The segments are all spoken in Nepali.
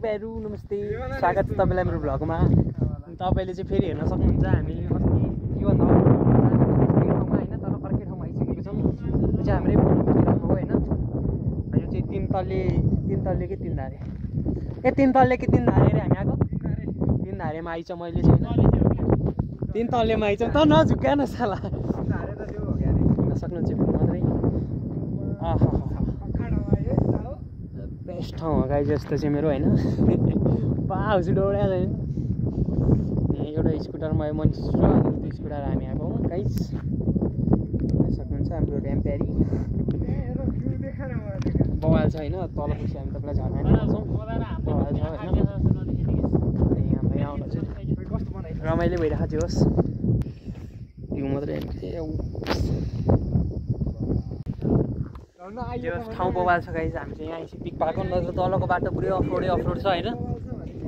दाइहरु नमस्ते स्वागत छ तपाईलाई मेरो भ्लगमा तपाईले चाहिँ फेरि हेर्न सक्नुहुन्छ हामी अस्ति यो ठाउँमा हैन तर अर्कै ठाउँमा आइसकेको छौं यो चाहिँ हाम्रै ठाउँ हो हैन यो चाहिँ तीन तल्ले के तीन धारे ए तीन तल्ले के तीन धारे रे हामी आको तीन धारेमा आइछ मैले चाहिँ तीन तल्लेमा आइछ त नझुक्का न साला धारे त त्यो हो के हेर्न सक्नुहुन्छ मात्रै आहा बेस्ट ठाउँ हो गाइस जस्तो चाहिँ मेरो हैन बाउजु डोड्या छैन एउटा स्कुटरमा मनिस र अनि स्कुटर हामी आएको गाइस सक्नुहुन्छ हाम्रो र्याम्प्यारी बवाल छ हैन तल पछि हामी तपाईलाई झर्ना देखाउँछौँ बवाल छ हैन अनि हाम्रो आउनु चाहिँ कस्तो बनाइछ रमाइलो भइरहेको थियो होस् यो मात्रै यो ठाउँ बवाल छ गाइस हामी चाहिँ यहाँ आइसि पिक पाएको नत्र तलको बाटो पुरै अफरोड छ हैन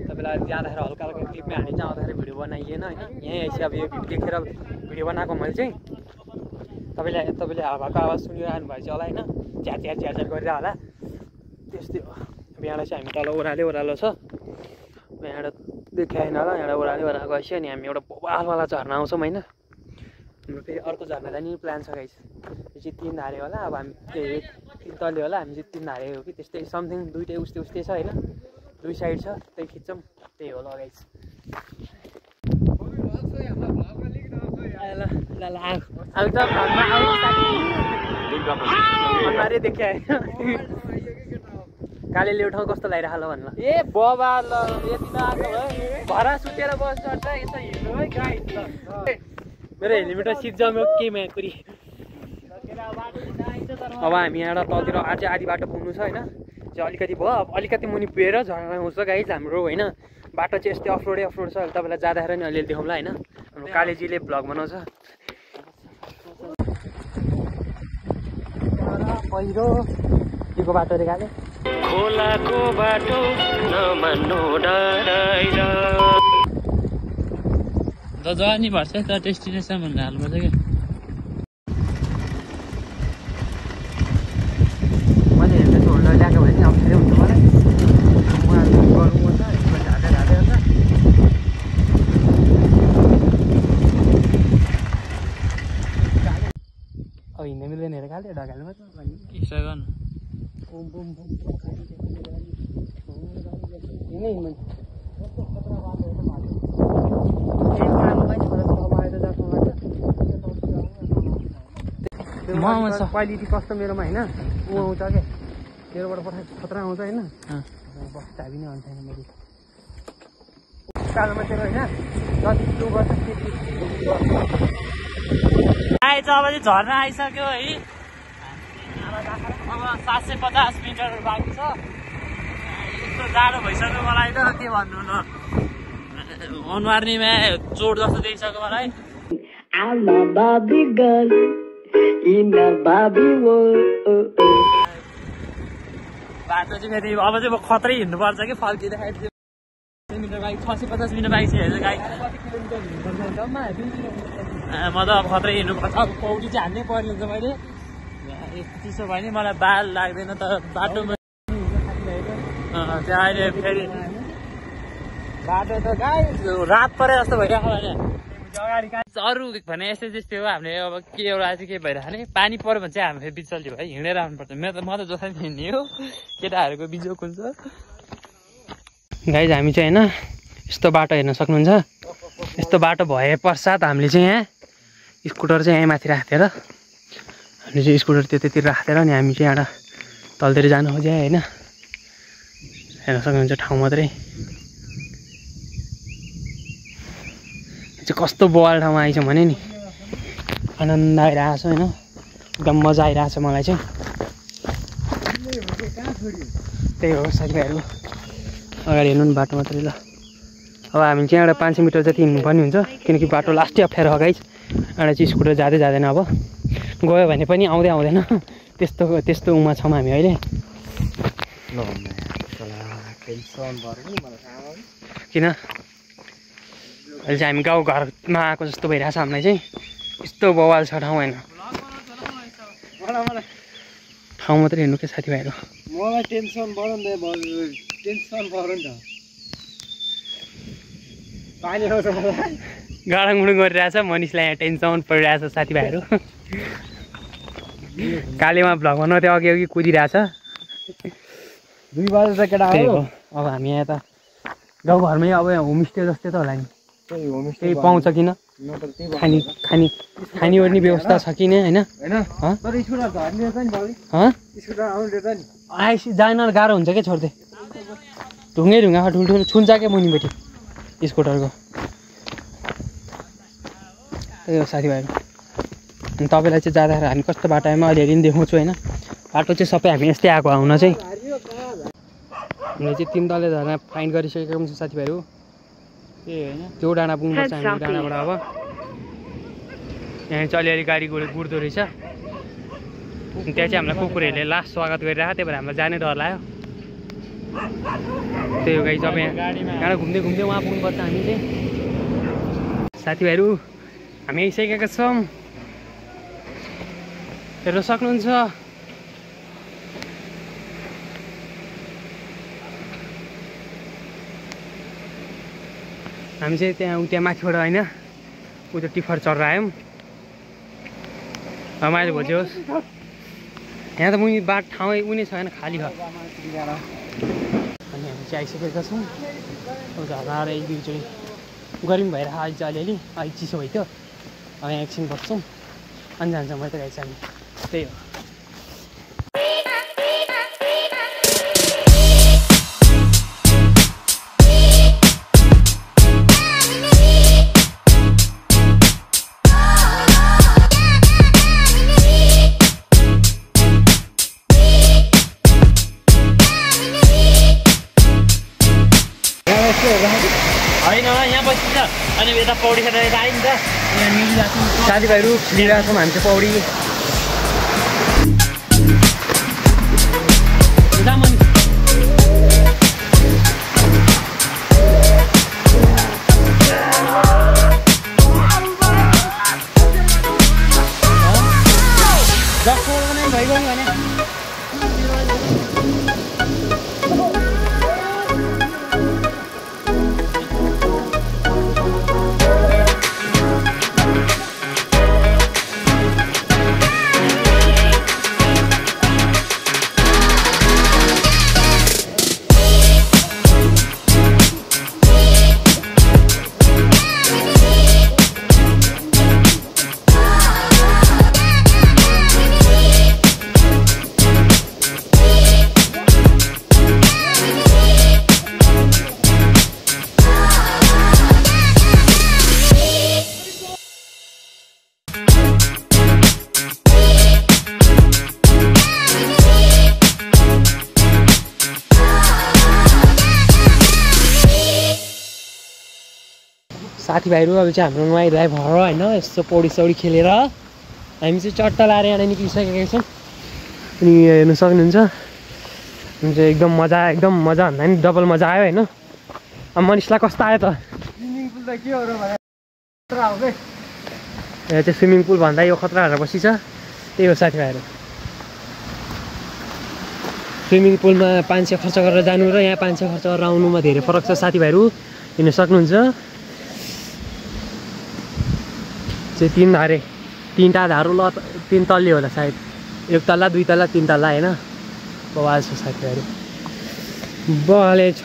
तपाईलाई जाँदाखेरि हल्का हल्का क्लिपमै हालिन्छ आउँदाखेरि भिडियो बनाइएन हैन यहीँ आइसि अब यो देखेर भिडियो बनाएको मैले चाहिँ तपाईले हावाको आवाज सुनिरहनु भएछ होला हैन झ्यार गरेर होला त्यस्तै हो अब यहाँबाट चाहिँ हामी तल ओह्रालो छ यहाँबाट देखाएन होला यहाँबाट ओह्रालो गएपछि अनि हामी एउटा बवालवाला झर्ना आउँछौँ हैन हाम्रो फेरि अर्को झर्ना जाने प्लान छ गाइस यो चाहिँ तीन धारे होला अब हामी तीन तल्ले होला हामी चाहिँ तीन धारे हो कि त्यस्तै समथिङ दुईटै उस्तै छ हैन दुई साइड छ त्यही खिच्छौँ त्यही होला गाइस ल देखाए काले ल्याउ ठाउँ कस्तो लागिरहेको भन्नु ए बबा ल यति नआएको है भरा सुतेर बस्छ यसो हिँड्नु है गाइस मेरो हेलिमिटर सिट जम्यो के कुरी अब हामी यहाँ तलतिर अझै आधी बाटो पुग्नु छ हैन चाहिँ अलिकति भयो अब अलिकति मुनि पुगेर झर्ना आउँछ गाइस हाम्रो हैन बाटो चाहिँ यस्तै अफरोडै छ तपाईलाई जाँदाखेरि नि अलिअलि देखाउँला हैन हाम्रो कालेजीले भ्लग बनाउँछ पहिरो दिको बाटो रे काले खोलाको बाटो नमान्नु डराइरा त जानी पर्छ त डेस्टिनेसन भन्ने हाल्नु पर्छ के मैले हेर्दै होल्डर ल्याएको भए नि अप्ठ्यारो हुन्छ मलाई गर्नु पर्छ ढाडे हुन्छ अब हिँड्न मिल्दैन हेर खाले ढकाल्नु मात्र किसा गर्नु क्वालिटी कस्तो मेरोमा हैन ऊ आउँछ क्या मेरोबाट पठाए खतरा आउँछ हैन बस्दा पनि हुन्छ मैले सालमा तेरो हैन जति किलो गर्छ त्यति आएछ अब चाहिँ झर्ना आइसक्यो है अब 750 मिटर बाँकी छ यस्तो जाडो भइसक्यो मलाई त के भन्नु न अनुहारमा चोट जस्तो देखिसक्यो मलाई बाटो चाहिँ फेरि अब चाहिँ खत्रै हिँड्नुपर्छ कि फर्किँदा मिटर बाइक 650 मिटर बाइक चाहिँ हेर्छ गाई म त अब खत्रै हिँड्नुपर्छ अब पौडी चाहिँ हान्नै पर्ने हुन्छ मैले चिसो भयो नि मलाई बाल लाग्दैन त बाटोमा त्यहाँ अहिले फेरि बाटो त गाई रात परे जस्तो भइरहेको भने अरू भने यस्तै त्यस्तै हो हामीले अब के एउटा चाहिँ के भइरहेको नि पानी पऱ्यो भने चाहिँ हामी फेरि बिचल्यो है हिँडेर आउनुपर्छ म त जसरी हिँड्ने हो केटाहरूको बिजोक हुन्छ गाइज हामी चाहिँ हैन यस्तो बाटो हेर्न सक्नुहुन्छ यस्तो बाटो भए पश्चात हामीले चाहिँ यहाँ स्कुटर चाहिँ यहाँ माथि राखेर हामीले चाहिँ स्कुटर त्यतिर राखेर अनि हामी चाहिँ यहाँ तलतिर जानु खोज्यो हैन हेर्न सक्नुहुन्छ ठाउँ मात्रै चाहिँ कस्तो बवाल ठाउँमा आइछ भने नि आनन्द आइरहेको छ हैन एकदम मजा आइरहेको छ मलाई चाहिँ त्यही हो साथीभाइहरू अगाडि हेर्नु नि बाटो मात्रै ल अब हामी चाहिँ एउटा 500 मिटर जति हिँड्नुपर्ने हुन्छ किनकि बाटो लास्टै अप्ठ्यारो गाइस एउटा चाहिँ स्कुटर जाँदैन अब गयो भने पनि आउँदैन त्यस्तो उमा छौँ हामी अहिले किन अहिले चाहिँ हामी गाउँघरमा आएको जस्तो भइरहेछ हामीलाई चाहिँ यस्तो बवाल छ ठाउँ होइन ठाउँ मात्रै हेर्नु के साथीभाइहरू मलाई टेन्सन बढ्दै भयो टेन्सन पर्यो नि त पानी आउँछ मलाई गाडाङगुडुङ गरिरहेछ मनिषलाई यहाँ टेन्सन परिरहेछ साथीभाइहरू कालेमा भ्लग बनाउँदै अघि कुदिरहेछ 2 बजे त केटा हो अब हामी यहाँ त गाउँघरमै अब यहाँ होमस्टे जस्तै त होला नि त्यही पाउँछ किन खानी ओर्ने व्यवस्था छ कि नै होइन आएपछि जान गाह्रो हुन्छ क्या छोड्दै ढुङ्गा ठुल्ठुलो छुन्छ क्या मुनिपट्टि स्कुटरको त्यही हो साथीभाइहरू अनि तपाईँलाई चाहिँ जाँदाखेरि हामी कस्तो बाटो आयौँ अलिअलि पनि देखाउँछु होइन बाटो चाहिँ सबै हामी यस्तै आएको हुन चाहिँ हामीले चाहिँ 3 तले झर्ना फाइन्ड गरिसकेको हुन्छ साथीभाइहरू त्यही होइन त्यो डाँडा पुग्नुपर्छ हामी डाँडाबाट अब यहाँ चाहिँ अलिअलि गाडी गुड्दो रहेछ अनि त्यहाँ चाहिँ हामीलाई कुकुरहरूले लास्ट स्वागत गरिरहेको त्यही भएर हामीलाई जाने डर लाग्यो त्यही हो गाडी जब यहाँ घुम्दै उहाँ पुग्नुपर्छ हामी चाहिँ साथीभाइहरू हामी आइसकेका छौँ हेर्न सक्नुहुन्छ हामी चाहिँ त्यहाँ माथिबाट होइन उता टिफर चढेर आयौँ रमाइलो भोलि होस् यहाँ त मुनि ठाउँ उनी छैन खाली छ अनि हामी चाहिँ आइसकेका छौँ अब झर्नाएर 1-2 चोटि गरौँ भएर अहिले चाहिँ अलिअलि चिसो भयो त्यो अब यहाँ एकछिन बस्छौँ अनि जान्छौँ म त गाइस हामी त्यही हो होइन यहाँ बसिन्छ अनि यता पौडी खेलेर यता आयो नि त यहाँ मिलिरहेको छौँ साथीभाइहरू खेलिरहेको छौँ हामी चाहिँ पौडी भइगयो भने साथीभाइहरू अब चाहिँ हाम्रो नुहाइधुवाइ भएर होइन यस्तो पौडी खेलेर हामी चाहिँ चट्टा लाएर यहाँ निक्लिसकेका छौँ अनि हेर्नु सक्नुहुन्छ एकदम मजा भन्दा नि डबल मजा आयो होइन अब मनिषलाई कस्तो आयो त स्विमिङ पुल त के हो र यहाँ चाहिँ स्विमिङ पुल भन्दा यो खतरा भएर बसी छ त्यही हो साथीभाइहरू स्विमिङ पुलमा 500 खर्च गरेर जानु र यहाँ 500 खर्च गरेर आउनुमा धेरै फरक छ साथीभाइहरू हेर्नु सक्नुहुन्छ चाहिँ 3टा धारो ल 3 तल्ले होला सायद 1 तल्ला 2 तल्ला 3 तल्ला होइन बवाल छ साथीभाइहरू बवालै छ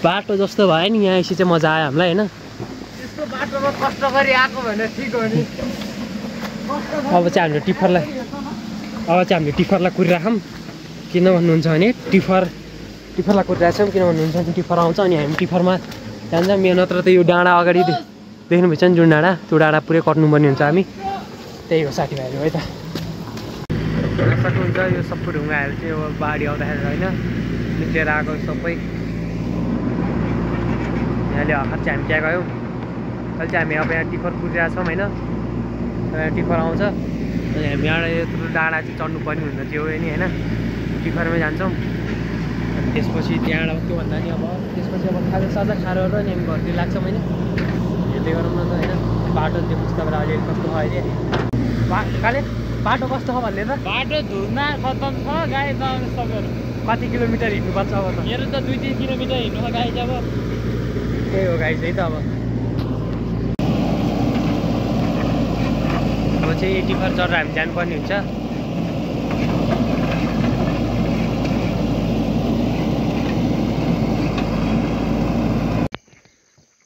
बाटो जस्तो भयो नि यहाँ यसो चाहिँ मजा आयो हामीलाई होइन यस्तो बाटोमा कष्ट गरी आएको भने ठिक हो नि अब चाहिँ हामीले टिफरलाई कुरिराखौँ किन भन्नुहुन्छ भने टिफरलाई कुरिरहेछौँ किन भन्नुहुन्छ भने टिफर आउँछ अनि हामी टिफरमा जान्छौँ यो नत्र त यो डाँडा अगाडि देख्नुभएछ नि जुन डाँडा त्यो डाँडा पुरै कट्नुपर्ने हुन्छ हामी त्यही हो साथीभाइहरू है त हेर्न सक्नुहुन्छ यो सबै ढुङ्गाहरू चाहिँ अब बाढी आउँदाखेरि होइन निक्लेर आएको सबै यहाँले हर्खर चाहिँ हामी त्यहाँ गयौँ अहिले चाहिँ हामी अब यहाँ टिफर कुदिरहेको छौँ होइन टिफर आउँछ अनि हामी यहाँ यत्रो डाँडा चाहिँ चढ्नुपर्ने हुन्छ त्यो नि होइन टिफरमै जान्छौँ अनि त्यसपछि त्यहाँबाट के भन्दा नि अब त्यसपछि अब खाजा खाएर र अनि हामी घरतिर लाग्छौँ होइन हेर्दै गरौँ न त होइन बाटो देख्नुहोस् तपाईँलाई अलिअलि कस्तो छ अहिले काले बाटो कस्तो छ भन्ने त बाटो धुर्ना खतम छ गाडी चलाउने सबैहरू कति किलोमिटर हिँड्नुपर्छ अब त मेरो त 2-3 किलोमिटर हिँड्नु छ गाइज अब त्यही हो गाइज है त अब चाहिँ 84 चढेर हामी जानुपर्ने हुन्छ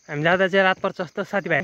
हामी जाँदा चाहिँ रात पर्छ जस्तो साथीभाइ